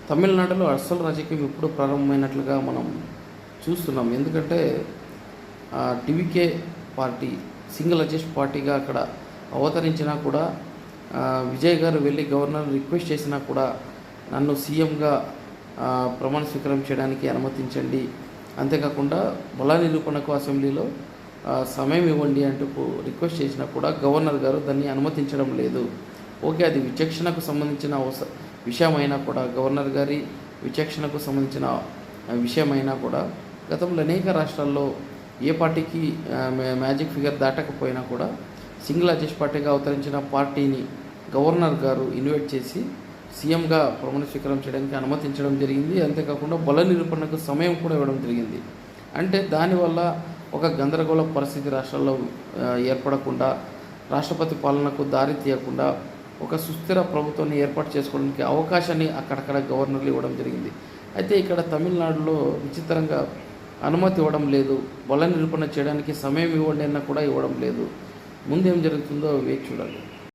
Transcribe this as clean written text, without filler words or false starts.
తమిళనాడులో అస్సలు రాజకీయం ఎప్పుడు ప్రారంభమైనట్లుగా మనం చూస్తున్నాం. ఎందుకంటే టీవీకే పార్టీ సింగిల్ లార్జెస్ట్ పార్టీగా అక్కడ అవతరించినా కూడా విజయ్ గారు వెళ్ళి గవర్నర్ రిక్వెస్ట్ చేసినా కూడా నన్ను సీఎంగా ప్రమాణ స్వీకారం చేయడానికి అనుమతించండి, అంతేకాకుండా బల నిరూపణకు అసెంబ్లీలో సమయం ఇవ్వండి అంటూ రిక్వెస్ట్ చేసినా కూడా గవర్నర్ గారు దాన్ని అనుమతించడం లేదు. ఓకే, అది విచక్షణకు సంబంధించిన విషయమైనా కూడా, గవర్నర్ గారి విచక్షణకు సంబంధించిన విషయమైనా కూడా గతంలో అనేక రాష్ట్రాల్లో ఏ పార్టీకి మ్యాజిక్ ఫిగర్ దాటకపోయినా కూడా సింగిల్ లార్జెస్ట్ పార్టీగా అవతరించిన పార్టీని గవర్నర్ గారు ఇన్వైట్ చేసి సీఎంగా ప్రమాణ స్వీకారం చేయడానికి అనుమతించడం జరిగింది. అంతేకాకుండా బల నిరూపణకు సమయం కూడా ఇవ్వడం జరిగింది. అంటే దానివల్ల ఒక గందరగోళ పరిస్థితి రాష్ట్రాల్లో ఏర్పడకుండా, రాష్ట్రపతి పాలనకు దారి తీయకుండా ఒక సుస్థిర ప్రభుత్వాన్ని ఏర్పాటు చేసుకోవడానికి అవకాశాన్ని అక్కడక్కడ గవర్నర్లు ఇవ్వడం జరిగింది. అయితే ఇక్కడ తమిళనాడులో విచిత్రంగా అనుమతి ఇవ్వడం లేదు, బల నిరూపణ చేయడానికి సమయం ఇవ్వండి అన్న కూడా ఇవ్వడం లేదు. ముందేం జరుగుతుందో వేచి చూడాలి.